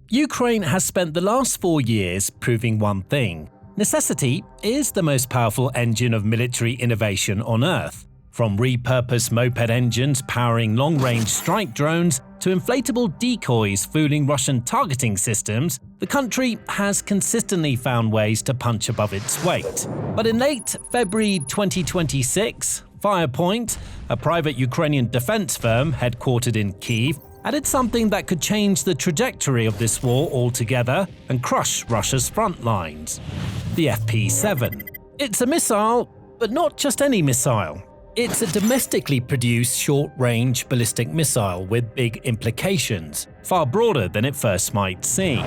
Ukraine has spent the last 4 years proving one thing: necessity is the most powerful engine of military innovation on Earth. From repurposed moped engines powering long-range strike drones to inflatable decoys fooling Russian targeting systems, the country has consistently found ways to punch above its weight. But in late February 2026, Firepoint, a private Ukrainian defense firm headquartered in Kyiv, added something that could change the trajectory of this war altogether and crush Russia's front lines: the FP7. It's a missile, but not just any missile. It's a domestically produced short-range ballistic missile with big implications, far broader than it first might seem.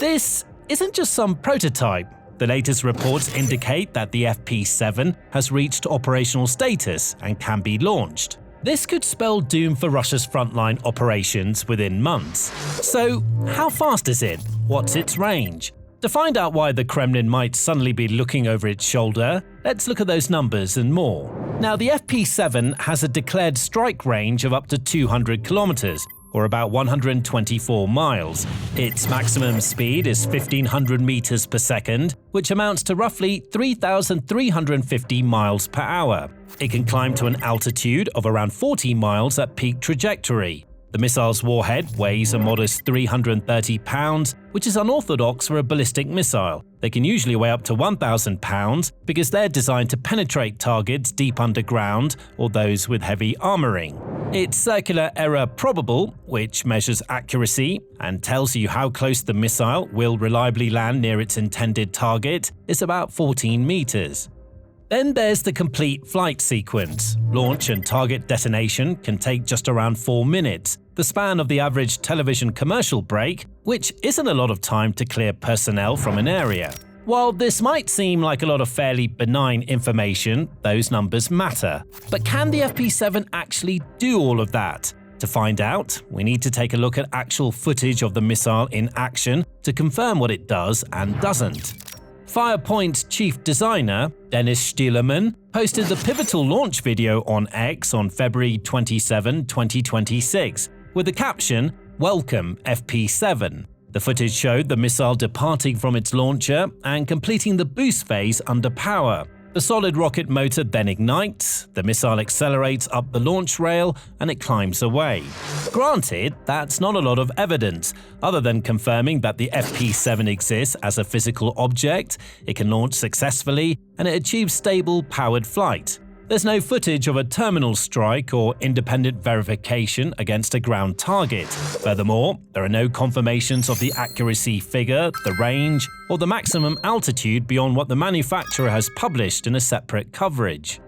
This isn't just some prototype. The latest reports indicate that the FP7 has reached operational status and can be launched. This could spell doom for Russia's frontline operations within months. So, how fast is it? What's its range? To find out why the Kremlin might suddenly be looking over its shoulder, let's look at those numbers and more. Now, the FP7 has a declared strike range of up to 200 kilometers, or about 124 miles. Its maximum speed is 1,500 meters per second, which amounts to roughly 3,350 miles per hour. It can climb to an altitude of around 40 miles at peak trajectory. The missile's warhead weighs a modest 330 pounds, which is unorthodox for a ballistic missile. They can usually weigh up to 1,000 pounds because they're designed to penetrate targets deep underground or those with heavy armoring. Its circular error probable, which measures accuracy and tells you how close the missile will reliably land near its intended target, is about 14 meters. Then there's the complete flight sequence. Launch and target detonation can take just around 4 minutes, the span of the average television commercial break, which isn't a lot of time to clear personnel from an area. While this might seem like a lot of fairly benign information, those numbers matter. But can the FP7 actually do all of that? To find out, we need to take a look at actual footage of the missile in action to confirm what it does and doesn't. Firepoint's chief designer, Dennis Stielerman, posted the pivotal launch video on X on February 27, 2026, with the caption, "Welcome FP7. The footage showed the missile departing from its launcher and completing the boost phase under power. The solid rocket motor then ignites, the missile accelerates up the launch rail, and it climbs away. Granted, that's not a lot of evidence, other than confirming that the FP7 exists as a physical object, it can launch successfully, and it achieves stable, powered flight. There's no footage of a terminal strike or independent verification against a ground target. Furthermore, there are no confirmations of the accuracy figure, the range, or the maximum altitude beyond what the manufacturer has published in a separate coverage.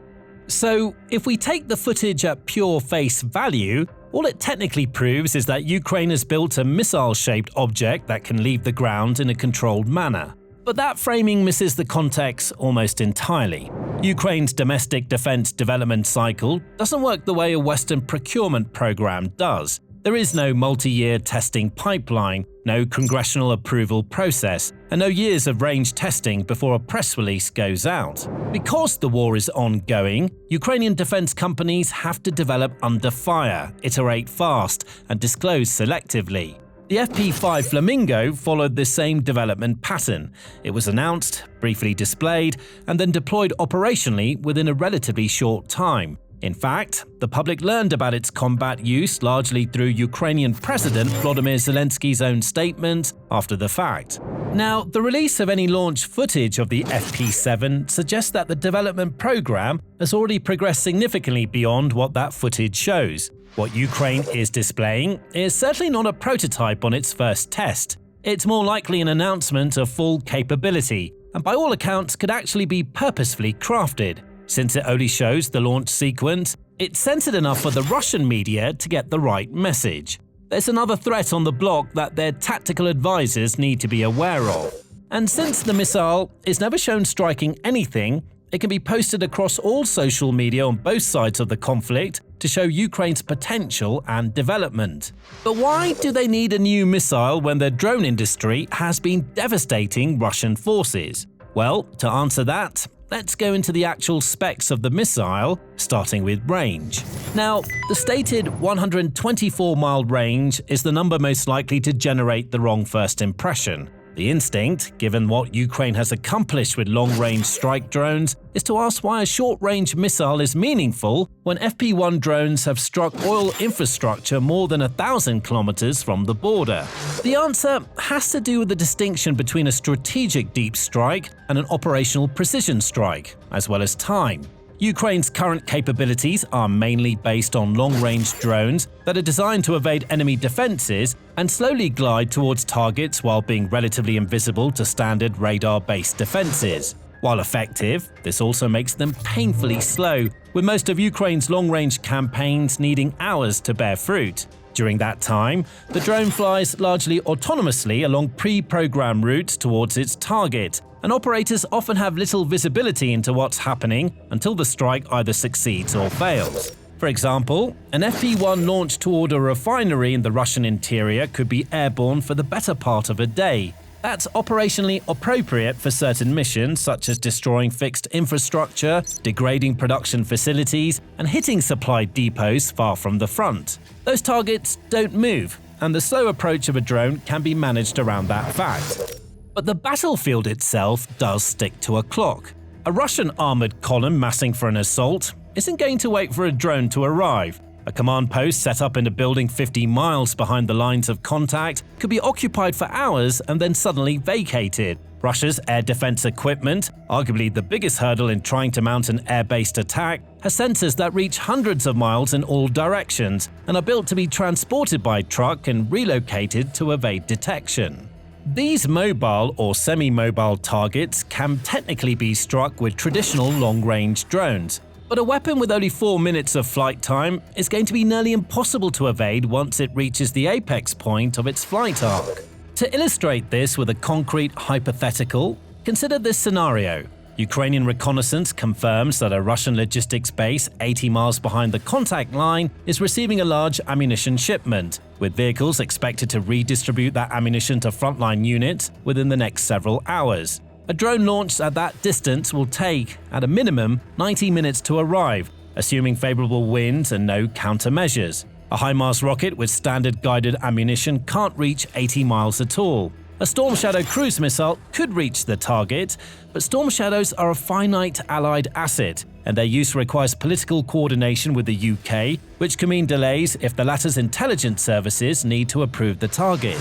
So, if we take the footage at pure face value, all it technically proves is that Ukraine has built a missile-shaped object that can leave the ground in a controlled manner. But that framing misses the context almost entirely. Ukraine's domestic defense development cycle doesn't work the way a Western procurement program does. There is no multi-year testing pipeline, no congressional approval process, and no years of range testing before a press release goes out. Because the war is ongoing, Ukrainian defense companies have to develop under fire, iterate fast, and disclose selectively. The FP5 Flamingo followed the same development pattern. It was announced, briefly displayed, and then deployed operationally within a relatively short time. In fact, the public learned about its combat use largely through Ukrainian President Volodymyr Zelensky's own statement after the fact. Now, the release of any launch footage of the FP7 suggests that the development program has already progressed significantly beyond what that footage shows. What Ukraine is displaying is certainly not a prototype on its first test. It's more likely an announcement of full capability, and by all accounts could actually be purposefully crafted. Since it only shows the launch sequence, it's censored enough for the Russian media to get the right message. There's another threat on the block that their tactical advisors need to be aware of. And since the missile is never shown striking anything, it can be posted across all social media on both sides of the conflict to show Ukraine's potential and development. But why do they need a new missile when their drone industry has been devastating Russian forces? Well, to answer that, let's go into the actual specs of the missile, starting with range. Now, the stated 124-mile range is the number most likely to generate the wrong first impression. The instinct, given what Ukraine has accomplished with long-range strike drones, is to ask why a short-range missile is meaningful when FP1 drones have struck oil infrastructure more than 1,000 kilometers from the border. The answer has to do with the distinction between a strategic deep strike and an operational precision strike, as well as time. Ukraine's current capabilities are mainly based on long-range drones that are designed to evade enemy defenses and slowly glide towards targets while being relatively invisible to standard radar-based defenses. While effective, this also makes them painfully slow, with most of Ukraine's long-range campaigns needing hours to bear fruit. During that time, the drone flies largely autonomously along pre-programmed routes towards its target, and operators often have little visibility into what's happening until the strike either succeeds or fails. For example, an FP1 launched toward a refinery in the Russian interior could be airborne for the better part of a day. That's operationally appropriate for certain missions such as destroying fixed infrastructure, degrading production facilities, and hitting supply depots far from the front. Those targets don't move, and the slow approach of a drone can be managed around that fact. But the battlefield itself does stick to a clock. A Russian armored column massing for an assault isn't going to wait for a drone to arrive. A command post set up in a building 50 miles behind the lines of contact could be occupied for hours and then suddenly vacated. Russia's air defense equipment, arguably the biggest hurdle in trying to mount an air-based attack, has sensors that reach hundreds of miles in all directions and are built to be transported by truck and relocated to evade detection. These mobile or semi-mobile targets can technically be struck with traditional long-range drones, but a weapon with only 4 minutes of flight time is going to be nearly impossible to evade once it reaches the apex point of its flight arc. To illustrate this with a concrete hypothetical, consider this scenario. Ukrainian reconnaissance confirms that a Russian logistics base 80 miles behind the contact line is receiving a large ammunition shipment, with vehicles expected to redistribute that ammunition to frontline units within the next several hours. A drone launched at that distance will take, at a minimum, 90 minutes to arrive, assuming favorable winds and no countermeasures. A HIMARS rocket with standard guided ammunition can't reach 80 miles at all. A Storm Shadow cruise missile could reach the target, but Storm Shadows are a finite allied asset, and their use requires political coordination with the UK, which can mean delays if the latter's intelligence services need to approve the target.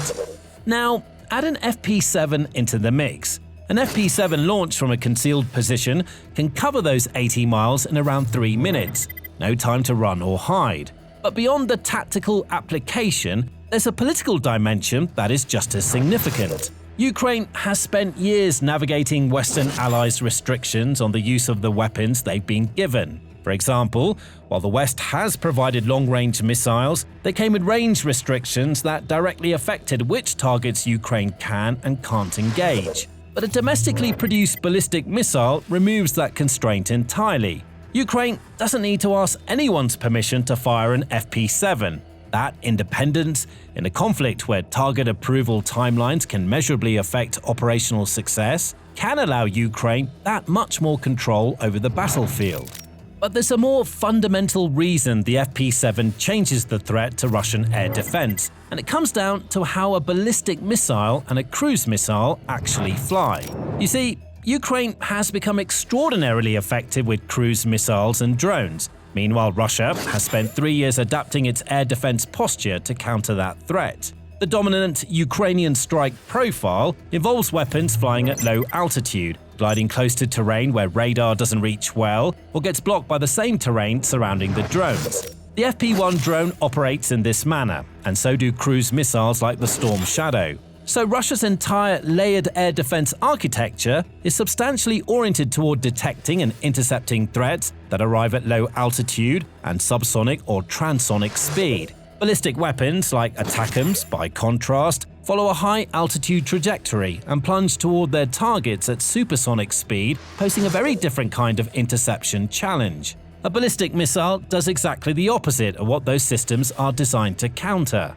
Now, add an FP7 into the mix. An FP7 launched from a concealed position can cover those 80 miles in around 3 minutes. No time to run or hide. But beyond the tactical application, there's a political dimension that is just as significant. Ukraine has spent years navigating Western allies' restrictions on the use of the weapons they've been given. For example, while the West has provided long-range missiles, they came with range restrictions that directly affected which targets Ukraine can and can't engage. But a domestically produced ballistic missile removes that constraint entirely. Ukraine doesn't need to ask anyone's permission to fire an FP7. That independence, in a conflict where target approval timelines can measurably affect operational success, can allow Ukraine that much more control over the battlefield. But there's a more fundamental reason the FP7 changes the threat to Russian air defense, and it comes down to how a ballistic missile and a cruise missile actually fly. You see, Ukraine has become extraordinarily effective with cruise missiles and drones. Meanwhile, Russia has spent 3 years adapting its air defense posture to counter that threat. The dominant Ukrainian strike profile involves weapons flying at low altitude, gliding close to terrain where radar doesn't reach well, or gets blocked by the same terrain surrounding the drones. The FP1 drone operates in this manner, and so do cruise missiles like the Storm Shadow. So Russia's entire layered air defense architecture is substantially oriented toward detecting and intercepting threats that arrive at low altitude and subsonic or transonic speed. Ballistic weapons like ATACMS, by contrast, follow a high-altitude trajectory and plunge toward their targets at supersonic speed, posing a very different kind of interception challenge. A ballistic missile does exactly the opposite of what those systems are designed to counter.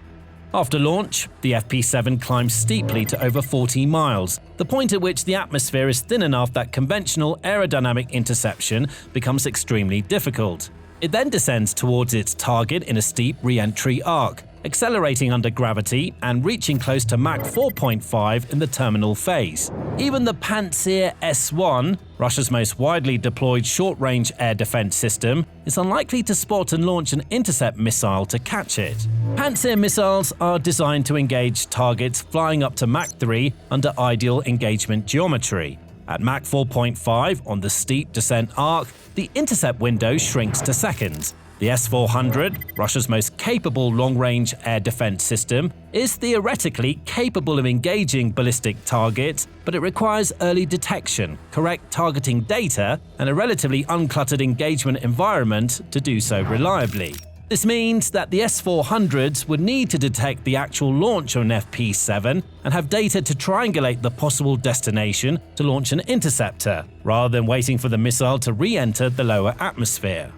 After launch, the FP7 climbs steeply to over 40 miles, the point at which the atmosphere is thin enough that conventional aerodynamic interception becomes extremely difficult. It then descends towards its target in a steep re-entry arc, accelerating under gravity and reaching close to Mach 4.5 in the terminal phase. Even the Pantsir S-1, Russia's most widely deployed short-range air defense system, is unlikely to spot and launch an intercept missile to catch it. Pantsir missiles are designed to engage targets flying up to Mach 3 under ideal engagement geometry. At Mach 4.5 on the steep descent arc, the intercept window shrinks to seconds. The S-400, Russia's most capable long-range air defense system, is theoretically capable of engaging ballistic targets, but it requires early detection, correct targeting data, and a relatively uncluttered engagement environment to do so reliably. This means that the S-400s would need to detect the actual launch of an FP7 and have data to triangulate the possible destination to launch an interceptor, rather than waiting for the missile to re-enter the lower atmosphere.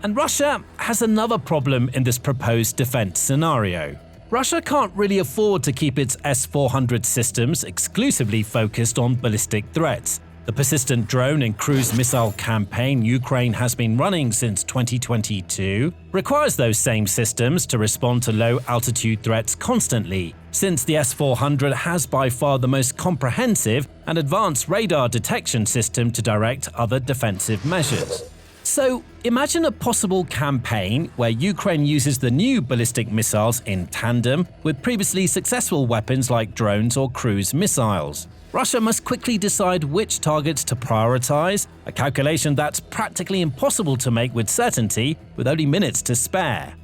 And Russia has another problem in this proposed defense scenario. Russia can't really afford to keep its S-400 systems exclusively focused on ballistic threats. The persistent drone and cruise missile campaign Ukraine has been running since 2022 requires those same systems to respond to low-altitude threats constantly, since the S-400 has by far the most comprehensive and advanced radar detection system to direct other defensive measures. So, imagine a possible campaign where Ukraine uses the new ballistic missiles in tandem with previously successful weapons like drones or cruise missiles. Russia must quickly decide which targets to prioritize, a calculation that's practically impossible to make with certainty with only minutes to spare.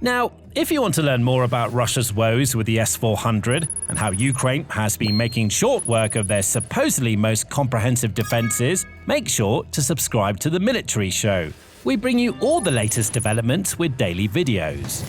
Now, if you want to learn more about Russia's woes with the S-400 and how Ukraine has been making short work of their supposedly most comprehensive defenses, make sure to subscribe to The Military Show. We bring you all the latest developments with daily videos.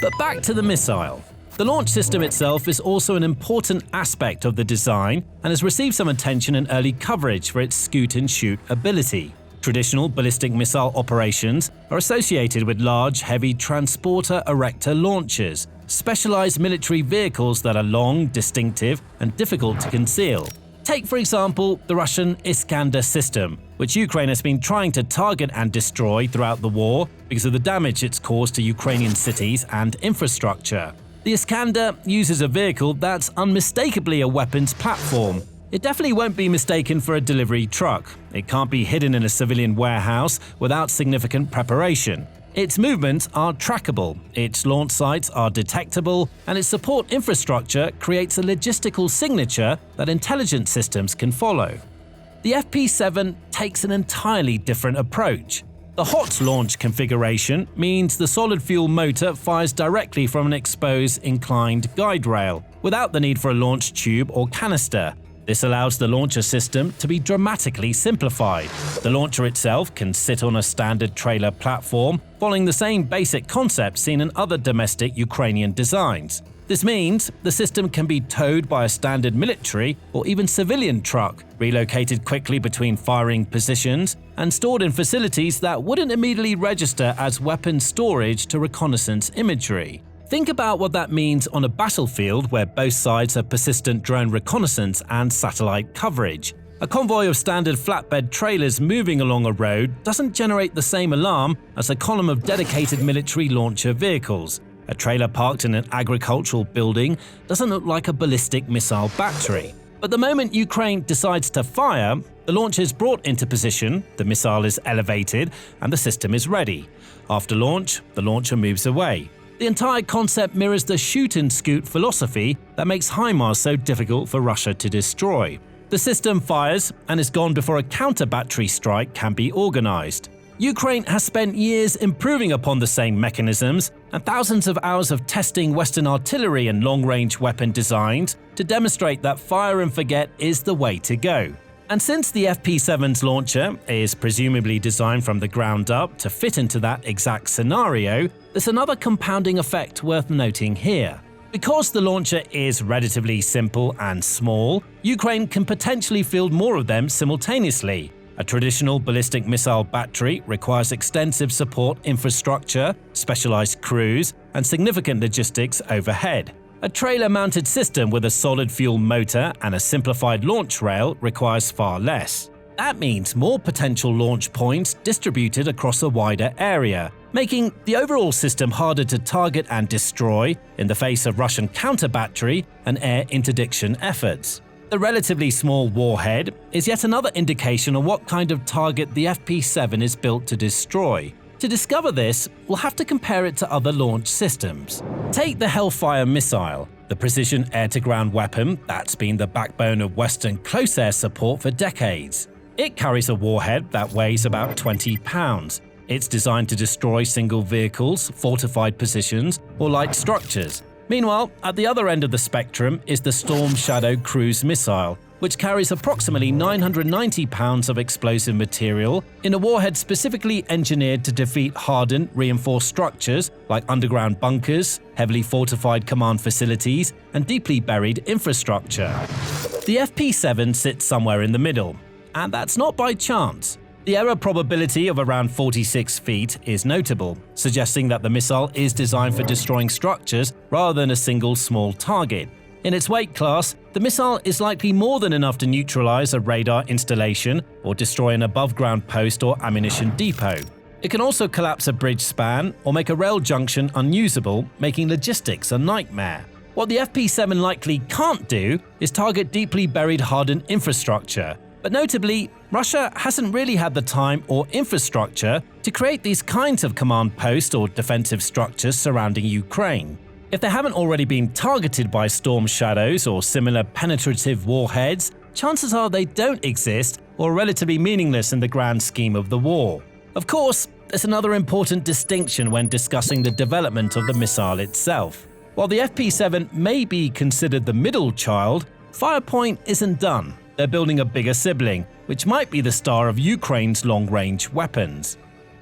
But back to the missile. The launch system itself is also an important aspect of the design and has received some attention and early coverage for its scoot and shoot ability. Traditional ballistic missile operations are associated with large, heavy transporter erector launchers, specialized military vehicles that are long, distinctive, and difficult to conceal. Take, for example, the Russian Iskander system, which Ukraine has been trying to target and destroy throughout the war because of the damage it's caused to Ukrainian cities and infrastructure. The Iskander uses a vehicle that's unmistakably a weapons platform. It definitely won't be mistaken for a delivery truck. It can't be hidden in a civilian warehouse without significant preparation. Its movements are trackable, its launch sites are detectable, and its support infrastructure creates a logistical signature that intelligence systems can follow. The FP7 takes an entirely different approach. The hot launch configuration means the solid fuel motor fires directly from an exposed inclined guide rail, without the need for a launch tube or canister. This allows the launcher system to be dramatically simplified. The launcher itself can sit on a standard trailer platform, following the same basic concept seen in other domestic Ukrainian designs. This means the system can be towed by a standard military or even civilian truck, relocated quickly between firing positions, and stored in facilities that wouldn't immediately register as weapon storage to reconnaissance imagery. Think about what that means on a battlefield where both sides have persistent drone reconnaissance and satellite coverage. A convoy of standard flatbed trailers moving along a road doesn't generate the same alarm as a column of dedicated military launcher vehicles. A trailer parked in an agricultural building doesn't look like a ballistic missile battery. But the moment Ukraine decides to fire, the launcher is brought into position, the missile is elevated, and the system is ready. After launch, the launcher moves away. The entire concept mirrors the shoot-and-scoot philosophy that makes HIMARS so difficult for Russia to destroy. The system fires and is gone before a counter-battery strike can be organized. Ukraine has spent years improving upon the same mechanisms and thousands of hours of testing Western artillery and long-range weapon designs to demonstrate that fire and forget is the way to go. And since the FP7's launcher is presumably designed from the ground up to fit into that exact scenario, there's another compounding effect worth noting here. Because the launcher is relatively simple and small, Ukraine can potentially field more of them simultaneously. A traditional ballistic missile battery requires extensive support infrastructure, specialized crews, and significant logistics overhead. A trailer-mounted system with a solid fuel motor and a simplified launch rail requires far less. That means more potential launch points distributed across a wider area, making the overall system harder to target and destroy in the face of Russian counter-battery and air interdiction efforts. The relatively small Warhead is yet another indication of what kind of target the FP7 is built to destroy. To discover this, we'll have to compare it to other launch systems. Take the Hellfire missile, the precision air-to-ground weapon that's been the backbone of Western close-air support for decades. It carries a warhead that weighs about 20 pounds. It's designed to destroy single vehicles, fortified positions, or light structures. Meanwhile, at the other end of the spectrum is the Storm Shadow cruise missile, which carries approximately 990 pounds of explosive material in a warhead specifically engineered to defeat hardened, reinforced structures like underground bunkers, heavily fortified command facilities, and deeply buried infrastructure. The FP7 sits somewhere in the middle, and that's not by chance. The error probability of around 46 feet is notable, suggesting that the missile is designed for destroying structures rather than a single small target. In its weight class, the missile is likely more than enough to neutralize a radar installation or destroy an above-ground post or ammunition depot. It can also collapse a bridge span or make a rail junction unusable, making logistics a nightmare. What the FP7 likely can't do is target deeply buried hardened infrastructure. But notably, Russia hasn't really had the time or infrastructure to create these kinds of command post or defensive structures surrounding Ukraine. If they haven't already been targeted by Storm Shadows or similar penetrative warheads, chances are they don't exist or are relatively meaningless in the grand scheme of the war. Of course, there's another important distinction when discussing the development of the missile itself. While the FP7 may be considered the middle child, Firepoint isn't done. They're building a bigger sibling, which might be the star of Ukraine's long-range weapons,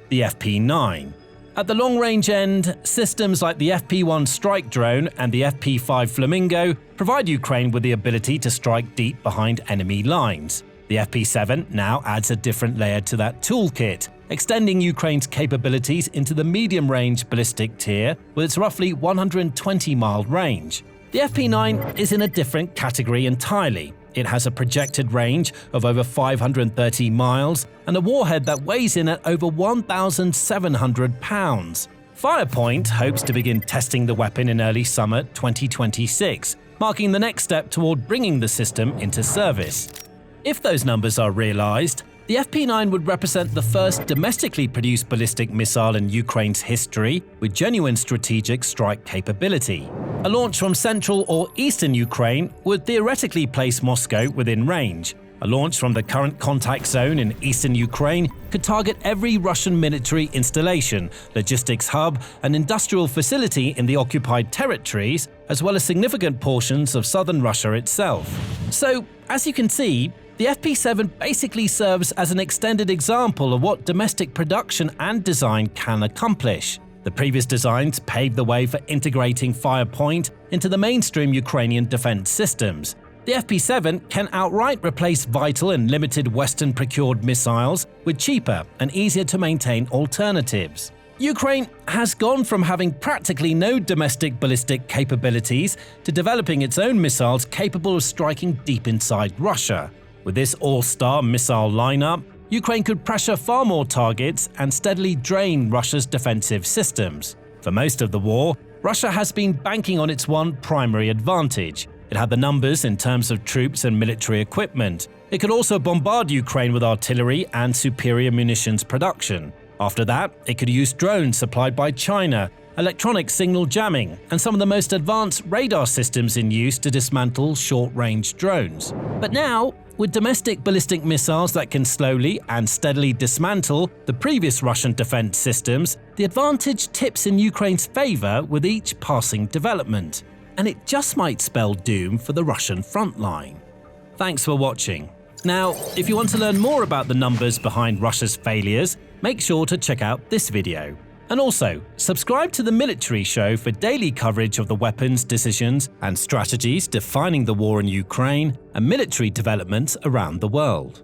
the FP9. At the long-range end, systems like the FP1 strike drone and the FP5 Flamingo provide Ukraine with the ability to strike deep behind enemy lines. The FP7 now adds a different layer to that toolkit, extending Ukraine's capabilities into the medium-range ballistic tier with its roughly 120-mile range. The FP9 is in a different category entirely. It has a projected range of over 530 miles and a warhead that weighs in at over 1,700 pounds. Firepoint hopes to begin testing the weapon in early summer 2026, marking the next step toward bringing the system into service. If those numbers are realized, the FP9 would represent the first domestically produced ballistic missile in Ukraine's history with genuine strategic strike capability. A launch from central or eastern Ukraine would theoretically place Moscow within range. A launch from the current contact zone in eastern Ukraine could target every Russian military installation, logistics hub, and industrial facility in the occupied territories, as well as significant portions of southern Russia itself. So, as you can see, the FP7 basically serves as an extended example of what domestic production and design can accomplish. The previous designs paved the way for integrating Firepoint into the mainstream Ukrainian defense systems. The FP7 can outright replace vital and limited Western-procured missiles with cheaper and easier-to-maintain alternatives. Ukraine has gone from having practically no domestic ballistic capabilities to developing its own missiles capable of striking deep inside Russia. With this all-star missile lineup, Ukraine could pressure far more targets and steadily drain Russia's defensive systems. For most of the war, Russia has been banking on its one primary advantage. It had the numbers in terms of troops and military equipment. It could also bombard Ukraine with artillery and superior munitions production. After that, it could use drones supplied by China, electronic signal jamming, and some of the most advanced radar systems in use to dismantle short-range drones. But now, with domestic ballistic missiles that can slowly and steadily dismantle the previous Russian defense systems, the advantage tips in Ukraine's favor with each passing development. And it just might spell doom for the Russian front line. Thanks for watching. Now, if you want to learn more about the numbers behind Russia's failures, make sure to check out this video. And also, subscribe to the Military Show for daily coverage of the weapons, decisions, and strategies defining the war in Ukraine and military developments around the world.